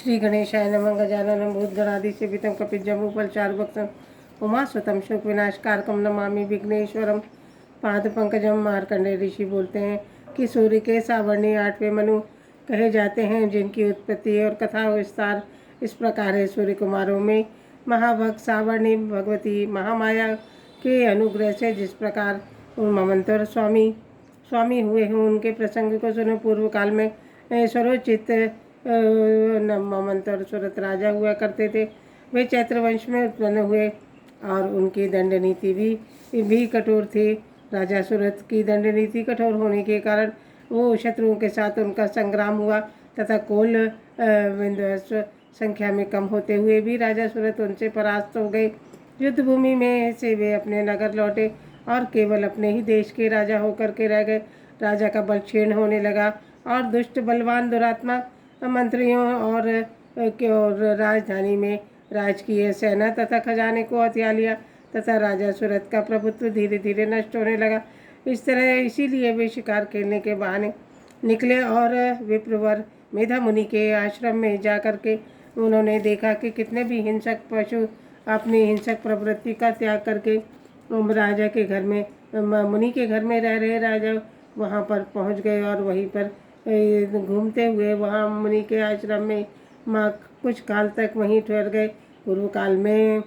श्री गणेशाय नमः। गजाननं भूतगणाधिसेवितं कपिध्वजमुपलचारुभक्षं उमासुतं शोकविनाशकारकं नमामि विघ्नेश्वरं पादपंकजं। मार्कंडेय ऋषि बोलते हैं कि सूर्य के सावर्णी 8वें मनु कहे जाते हैं, जिनकी उत्पत्ति और कथा विस्तार इस प्रकार है। सूर्य कुमारों में महाभक्त सावर्णी भगवती महामाया के अनुग्रह से जिस प्रकार ममंतर स्वामी हुए हैं, उनके प्रसंग को सुनो। पूर्व काल में स्वरोचित ममंतर सुरत राजा हुआ करते थे। वे चैत्र वंश में उत्पन्न हुए और उनकी दंड नीति भी कठोर थी। राजा सुरत की दंड नीति कठोर होने के कारण वो शत्रुओं के साथ उनका संग्राम हुआ तथा कोल विंध्वंस संख्या में कम होते हुए भी राजा सुरत उनसे परास्त हो गए। युद्ध भूमि में से वे अपने नगर लौटे और केवल अपने ही देश के राजा होकर के रह गए। राजा का बल क्षीण होने लगा और दुष्ट बलवान दुरात्मा मंत्रियों और राजधानी में राजकीय सेना तथा खजाने को हथिया लिया तथा राजा सुरत का प्रभुत्व धीरे धीरे नष्ट होने लगा। इस तरह इसीलिए वे शिकार खेलने के बहाने निकले और विप्रवर मेधा मुनि के आश्रम में जाकर के उन्होंने देखा कि कितने भी हिंसक पशु अपनी हिंसक प्रवृत्ति का त्याग करके राजा के घर में मुनि के घर में रह रहे राजा वहाँ पर पहुँच गए और वहीं पर घूमते हुए वहाँ मुनि के आश्रम में कुछ काल तक वहीं ठहर गए। पूर्व काल में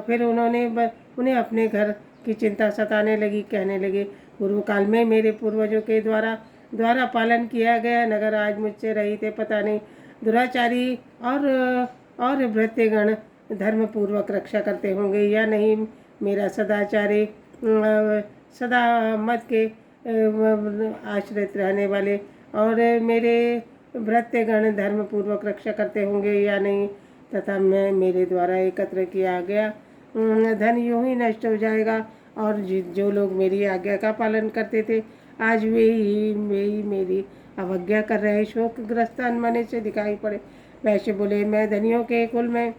फिर उन्हें अपने घर की चिंता सताने लगी। कहने लगे, पूर्व काल में मेरे पूर्वजों के द्वारा पालन किया गया नगर आज मुझसे रहित है। पता नहीं दुराचारी और भृत्यगण धर्म पूर्वक रक्षा करते होंगे या नहीं। मेरा सदाचारी सदा मत के आश्रित रहने वाले और मेरे भृत्यगण धर्म पूर्वक रक्षा करते होंगे या नहीं, तथा मैं मेरे द्वारा एकत्र किया गया धन यूं ही नष्ट हो जाएगा। और जो लोग मेरी आज्ञा का पालन करते थे, आज वे ही मेरी अवज्ञा कर रहे शोकग्रस्त अनमने से दिखाई पड़े। वैश्य बोले, मैं धनियों के कुल में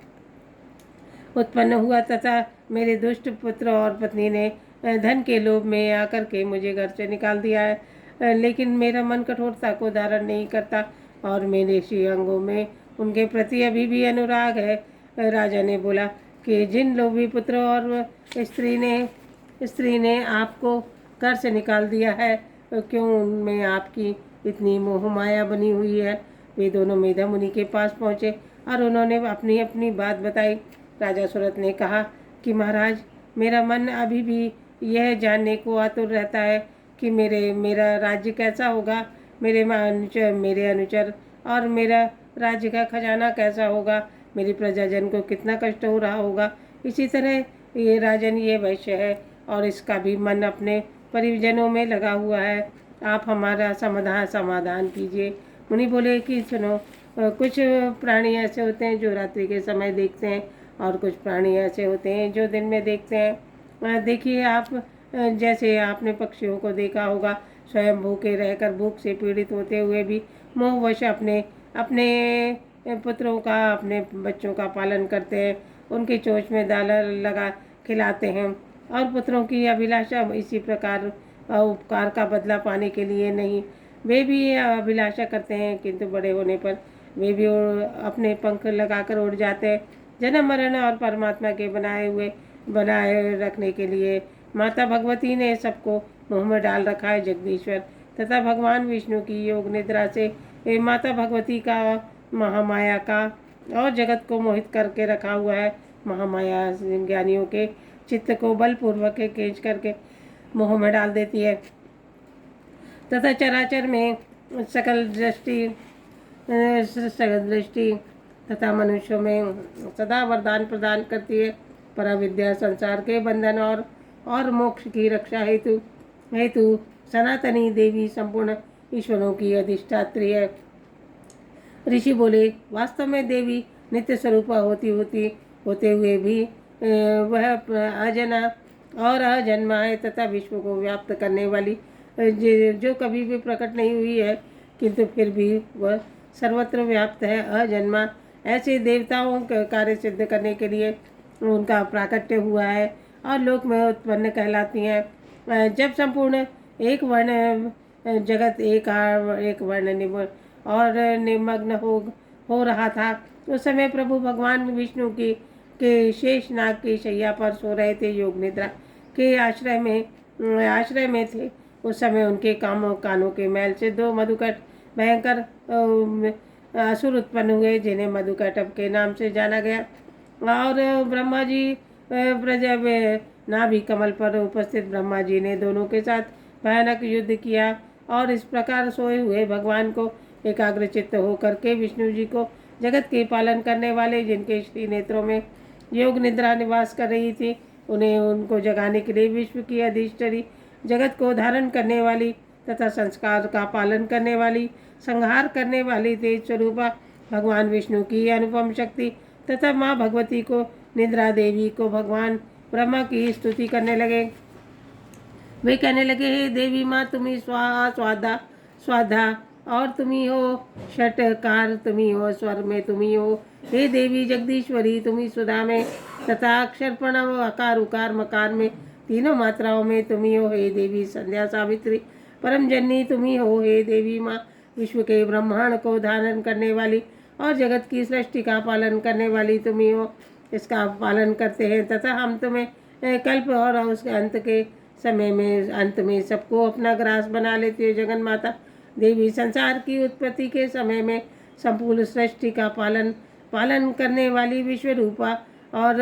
उत्पन्न हुआ तथा मेरे दुष्ट पुत्र और पत्नी ने धन के लोभ में आकर के मुझे घर से निकाल दिया है, लेकिन मेरा मन कठोरता को धारण नहीं करता और मेरे श्रीअंगों में उनके प्रति अभी भी अनुराग है। राजा ने बोला कि जिन लोभी पुत्र और स्त्री ने आपको घर से निकाल दिया है, क्यों उनमें आपकी इतनी मोह माया बनी हुई है। वे दोनों मेधा मुनि के पास पहुँचे और उन्होंने अपनी अपनी बात बताई। राजा सुरत ने कहा कि महाराज, मेरा मन अभी भी यह जानने को आतुर रहता है कि मेरा राज्य कैसा होगा, मेरे अनुचर और मेरा राज्य का खजाना कैसा होगा, मेरी प्रजाजन को कितना कष्ट हो रहा होगा। इसी तरह ये राजन ये वैश्य है और इसका भी मन अपने परिजनों में लगा हुआ है। आप हमारा समाधान कीजिए। मुनि बोले कि सुनो, कुछ प्राणी ऐसे होते हैं जो रात्रि के समय देखते हैं और कुछ प्राणी ऐसे होते हैं जो दिन में देखते हैं। देखिए आप, जैसे आपने पक्षियों को देखा होगा, स्वयं भूखे रहकर भूख से पीड़ित होते हुए भी मोहवश अपने पुत्रों का, अपने बच्चों का पालन करते हैं, उनकी चोंच में दाल लगा खिलाते हैं और पुत्रों की अभिलाषा इसी प्रकार उपकार का बदला पाने के लिए नहीं। वे भी अभिलाषा करते हैं, किंतु बड़े होने पर वे भी अपने पंख लगाकर उड़ जाते हैं। जन्म मरण और परमात्मा के बनाए रखने के लिए माता भगवती ने सबको मुँह में डाल रखा है। जगदीश्वर तथा भगवान विष्णु की योग निद्रा से माता भगवती का महामाया का और जगत को मोहित करके रखा हुआ है। महामाया ज्ञानियों के चित्त को बलपूर्वक खींच करके मोह में डाल देती है तथा चराचर में सकल दृष्टि तथा मनुष्यों में सदा वरदान प्रदान करती है। पराविद्या संसार के बंधन और मोक्ष की रक्षा हेतु सनातनी देवी संपूर्ण ईश्वरों की अधिष्ठात्री है। ऋषि बोले, वास्तव में देवी नित्य स्वरूपा होते हुए भी वह अजना और अजन्मा है तथा विश्व को व्याप्त करने वाली जो कभी भी प्रकट नहीं हुई है, किंतु फिर भी वह सर्वत्र व्याप्त है, अजन्मा। ऐसे देवताओं का कार्य सिद्ध करने के लिए उनका प्राकट्य हुआ है और लोक में उत्पन्न कहलाती हैं। जब संपूर्ण एक वर्ण जगत एक वर्ण और निमग्न हो रहा था। उस समय प्रभु भगवान विष्णु की के शेष नाग की शैया पर सो रहे थे। योग निद्रा के आश्रय में थे। उस समय उनके कानों के मैल से दो मधुकट भयंकर असुर उत्पन्न हुए, जिन्हें मधुकैटभ के नाम से जाना गया। और ब्रह्मा जी प्रजा नाभि कमल पर उपस्थित ब्रह्मा जी ने दोनों के साथ भयानक युद्ध किया। और इस प्रकार सोए हुए भगवान को एकाग्रचित्त होकर के विष्णु जी को जगत के पालन करने वाले, जिनके श्री नेत्रों में योग निद्रा निवास कर रही थी, उनको जगाने के लिए विश्व की अधिष्ठरी, जगत को धारण करने वाली तथा संस्कार का पालन करने वाली, संहार करने वाली तेज स्वरूपा भगवान विष्णु की अनुपम शक्ति तथा माँ भगवती को निद्रा देवी को भगवान ब्रह्मा की स्तुति करने लगे। वे कहने लगे, हे देवी माँ, तुम्ही स्वाहा स्वाधा स्वाधा, और तुम्ही हो षटकार, तुम्ही हो स्वर में, तुम्ही हो हे देवी जगदीश्वरी, तुम्ही सुधा में तथा अक्षर प्रणव अकार उकार मकार में, तीनों मात्राओं में तुम्ही हो हे देवी संध्या सावित्री परम जननी, तुम्ही हो हे देवी माँ, विश्व के ब्रह्मांड को धारण करने वाली और जगत की सृष्टि का पालन करने वाली तुम्ही हो। इसका पालन करते हैं तथा हम तुम्हें कल्प और उसके अंत में सबको अपना ग्रास बना लेती है। जगन माता देवी संसार की उत्पत्ति के समय में संपूर्ण सृष्टि का पालन करने वाली विश्व रूपा, और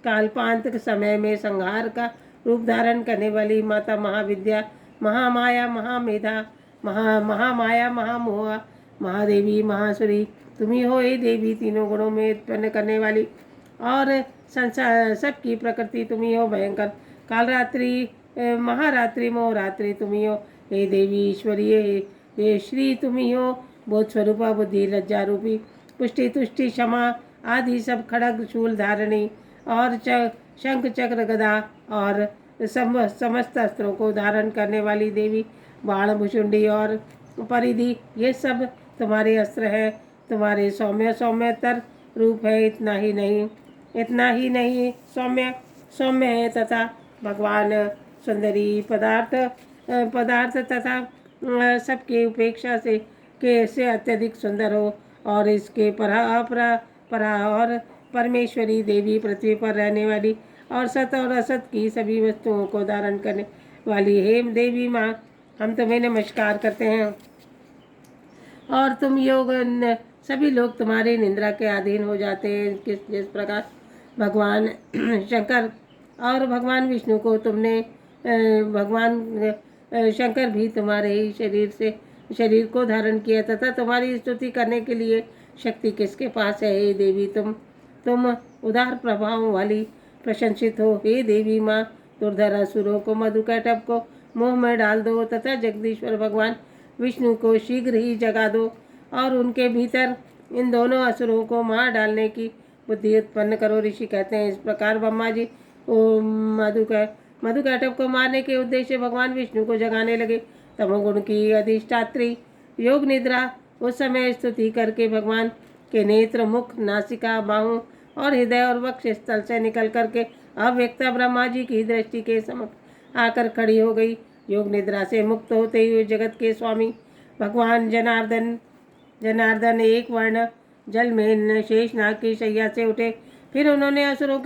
काल्पांत समय में संहार का रूप धारण करने वाली माता महाविद्या, महामाया, महामेधा, महामाया, महामोहा, महादेवी, महासुरी तुम्ही हो हे देवी, तीनों गुणों में उत्पन्न करने वाली और संसार सबकी प्रकृति तुम्ही हो। भयंकर कालरात्रि, महारात्रि, मोहरात्रि तुम्ही हो हे देवी ईश्वरीय, हे श्री तुम्ही हो। बोध स्वरूपा, बुद्धि, लज्जा रूपी, पुष्टि, तुष्टि, क्षमा आदि सब खड़ग शूल धारणी और शंख चक्र गदा और समस्त अस्त्रों को धारण करने वाली देवी, बाण भुषुंडी और परिधि, ये सब तुम्हारे अस्त्र हैं। तुम्हारे सौम्यतर रूप है। इतना ही नहीं सौम्य है तथा भगवान सुंदरी पदार्थ तथा सबके उपेक्षा से अत्यधिक सुंदर हो। और इसके परा और परमेश्वरी देवी, पृथ्वी पर रहने वाली और सत और असत की सभी वस्तुओं को धारण करने वाली हे देवी माँ, हम तुम्हें नमस्कार करते हैं। और तुम सभी लोग तुम्हारी निंद्रा के अधीन हो जाते हैं। जिस प्रकार भगवान शंकर और भगवान विष्णु को तुमने भगवान शंकर भी तुम्हारे ही शरीर को धारण किया तथा तुम्हारी स्तुति करने के लिए शक्ति किसके पास है। हे देवी, तुम उदार प्रभाव वाली प्रशंसित हो। हे देवी माँ, दुर्धर असुरों को, मधुकैटभ को मोह में डाल दो तथा जगदीश्वर भगवान विष्णु को शीघ्र ही जगा दो और उनके भीतर इन दोनों असुरों को मार डालने की बुद्धि उत्पन्न करो। ऋषि कहते हैं, इस प्रकार ब्रह्मा जी मधुकैटभ को मारने के उद्देश्य भगवान विष्णु को जगाने लगे। तमोगुण की अधिष्ठात्री योग निद्रा उस समय स्तुति करके भगवान के नेत्र, मुख, नासिका, बाहों और हृदय और वक्ष स्थल से निकल करके अव्यक्ता ब्रह्मा जी की दृष्टि के समक्ष आकर खड़ी हो गई। योग निद्रा से मुक्त होते हुए जगत के स्वामी भगवान जनार्दन एक वर्ण जल में शेष नाग की शैया से उठे। फिर उन्होंने असुरों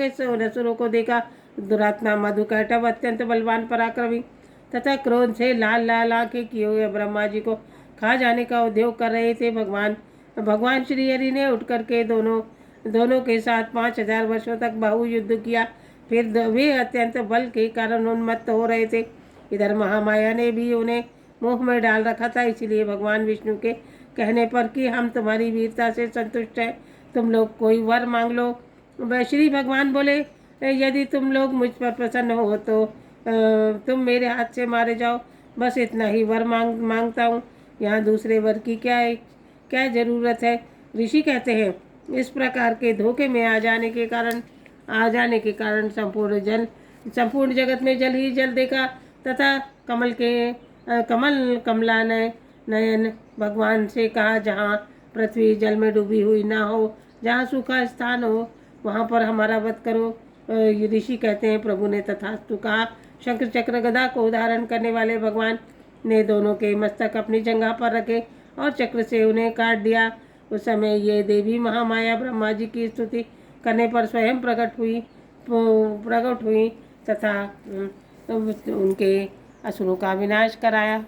को देखा। दुरात्मा मधुकैटभ अत्यंत बलवान, पराक्रमी तथा क्रोध से लाल आंखें किए हुए ब्रह्मा जी को खा जाने का उद्योग कर रहे थे। भगवान श्री हरि ने उठ करके दोनों के साथ 5000 वर्षों तक बाहु युद्ध किया। फिर वे अत्यंत बल के कारण उन्मत्त हो रहे थे। इधर महामाया ने भी उन्हें मोह में डाल रखा था। इसलिए भगवान विष्णु के कहने पर कि हम तुम्हारी वीरता से संतुष्ट हैं, तुम लोग कोई वर मांग लो। श्री भगवान बोले, यदि तुम लोग मुझ पर प्रसन्न हो तो तुम मेरे हाथ से मारे जाओ, बस इतना ही वर मांगता हूँ। यहाँ दूसरे वर की क्या ज़रूरत है। ऋषि कहते हैं, इस प्रकार के धोखे में आ जाने के कारण संपूर्ण जगत में जल ही जल देखा तथा कमला नयन भगवान से कहा, जहाँ पृथ्वी जल में डूबी हुई ना हो, जहाँ सूखा स्थान हो, वहाँ पर हमारा वध करो। ऋषि कहते हैं, प्रभु ने तथास्तु कहा। शंख चक्र गदा को धारण करने वाले भगवान ने दोनों के मस्तक अपनी जंघा पर रखे और चक्र से उन्हें काट दिया। उस समय ये देवी महामाया ब्रह्मा जी की स्तुति करने पर स्वयं प्रकट हुई तथा उनके असुरों का विनाश कराया।